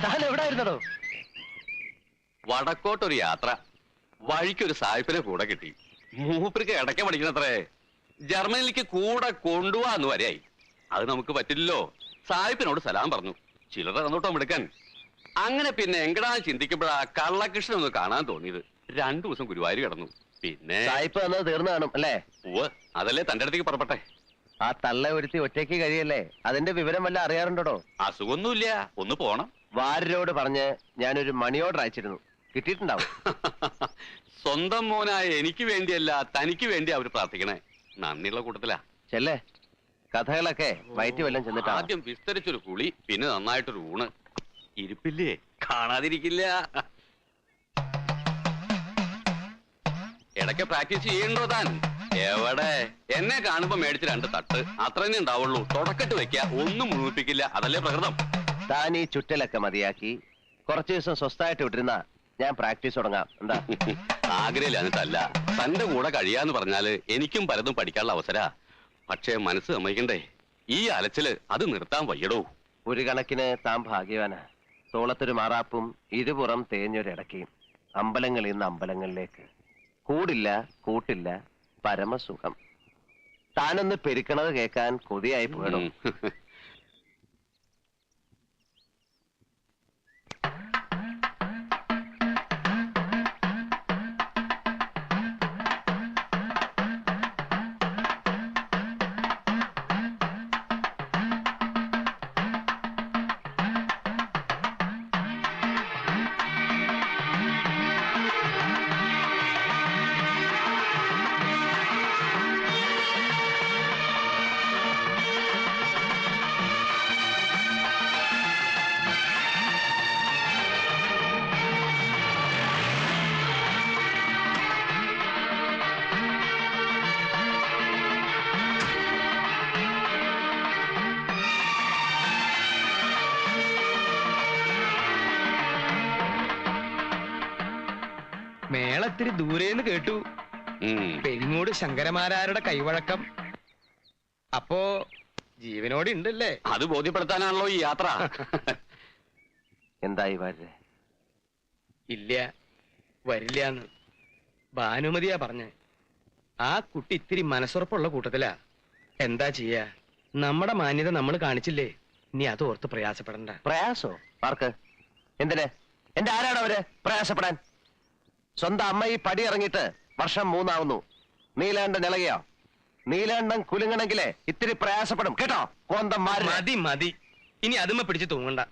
താൻ എവിടെ ആയിരുന്നോ? വടക്കോട്ടൊരു യാത്ര. വഴിക്കൊരു സായിപ്പിനെ കൂടെ കിട്ടി. മൂപ്പർക്ക് ഇടയ്ക്ക് പഠിക്കണത്രേ. ജർമ്മനിലേക്ക് കൂടെ കൊണ്ടുപോവാന്ന് വരെയായി. അത് നമുക്ക് പറ്റില്ലല്ലോ. സായിപ്പിനോട് സലാം പറഞ്ഞു. ചിലർ തന്നോട്ടോ എടുക്കാൻ. അങ്ങനെ പിന്നെ എങ്കടാ ചിന്തിക്കുമ്പോഴാ കള്ളകൃഷ്ണൻ ഒന്ന് കാണാൻ തോന്നിയത്. 2 ദിവസം ഗുരുവായൂർ കിടന്നു. പിന്നെ സായിപ്പ് വന്നത് തീർന്നു കാണും അല്ലേ? അതല്ലേ തന്റെ അടുത്തേക്ക് പുറപ്പെട്ടെ. ആ തള്ള ഒരുത്തി ഒറ്റയ്ക്ക് കഴിയല്ലേ? അതിന്റെ വിവരം വല്ല അറിയാറുണ്ടോ? അസുഖമൊന്നുമില്ല, ഒന്ന് പോണം. വാര്യരോട് പറഞ്ഞ് ഞാനൊരു മണി ഓർഡർ അയച്ചിരുന്നു. കിട്ടിയിട്ടുണ്ടാവും. സ്വന്തം മോനായ എനിക്ക് വേണ്ടിയല്ല, തനിക്ക് വേണ്ടി അവർ പ്രാർത്ഥിക്കണേ. നന്ദിയുള്ള കൂട്ടത്തിലാ. ചെല്ലേ, കഥകളൊക്കെ വയറ്റി വല്ലം ചെന്നിട്ട് ആദ്യം വിസ്തരിച്ചൊരു കുളി, പിന്നെ നന്നായിട്ടൊരു ഊണ്. ഇരിപ്പില്ലേ, കാണാതിരിക്കില്ല. ഇടയ്ക്ക് പ്രാക്ടീസ് ചെയ്യണ്ടോ താൻ? എവിടെ? എന്നെ കാണുമ്പോ മേടിച്ച് 2 തട്ട് അത്രന്നെ ഉണ്ടാവുള്ളൂ. തുടക്കിട്ട് വെക്ക, ഒന്നും മുഴുമിപ്പിക്കില്ല. അതല്ലേ പ്രകൃതം. താൻ ഈ ചുറ്റലൊക്കെ മതിയാക്കി കുറച്ചു ദിവസം സ്വസ്ഥായിട്ട് വിട്ടിരുന്ന ഞാൻ പ്രാക്ടീസ് തുടങ്ങാം. എന്താ? ആഗ്രഹില്ല. തന്റെ കൂടെ കഴിയാന്ന് പറഞ്ഞാല് എനിക്കും പലതും പഠിക്കാനുള്ള അവസര. പക്ഷേ മനസ്സ് സമ്മതിക്കണ്ടേ? ഈ അലച്ചില് അത് നിർത്താൻ വയ്യടോ. ഒരു കണക്കിന് താൻ ഭാഗ്യവാനാ. തോളത്തൊരു മാറാപ്പും ഇരുപുറം തേഞ്ഞൊരിടക്കയും. അമ്പലങ്ങളിൽ നിന്ന് അമ്പലങ്ങളിലേക്ക്. കൂടില്ല, കൂട്ടില്ല, പരമസുഖം. താനൊന്ന് പെരുക്കണത് കേൾക്കാൻ കൊതിയായി പോകണം. മേളത്തിരി ദൂരേന്ന് കേട്ടു. പെരിങ്ങോട് ശങ്കരമാരാരുടെ കൈവഴക്കം. അപ്പോ ജീവനോടെ ഉണ്ടല്ലേ? അത് ബോധ്യപ്പെടുത്താനാണല്ലോ ഈ യാത്ര. എന്തായി വാര്യ? ഇല്ല, വരില്ലാന്ന് ഭാനുമതിയാ പറഞ്ഞ്. ആ കുട്ടി ഇത്തിരി മനസ്സുറപ്പുള്ള കൂട്ടത്തിലാ. എന്താ ചെയ്യാ? നമ്മുടെ മാന്യത നമ്മൾ കാണിച്ചില്ലേ? നീ അത് ഓർത്ത് പ്രയാസപ്പെടണ്ട. പ്രയാസോ? ആർക്ക്? എന്തിന്? എന്റെ ആരാണ് അവര് പ്രയാസപ്പെടാൻ? സ്വന്തം അമ്മ ഈ പടി ഇറങ്ങിയിട്ട് വർഷം 3 ആവുന്നു. നീലാണ്ടൻ ഇളകിയോ? നീലാണ്ടൻ കുലുങ്ങണെങ്കിലേ ഇത്തിരി പ്രയാസപ്പെടും കേട്ടോ. മതി മതി, ഇനി അതുമ്മ പിടിച്ച് തൂങ്ങണ്ട.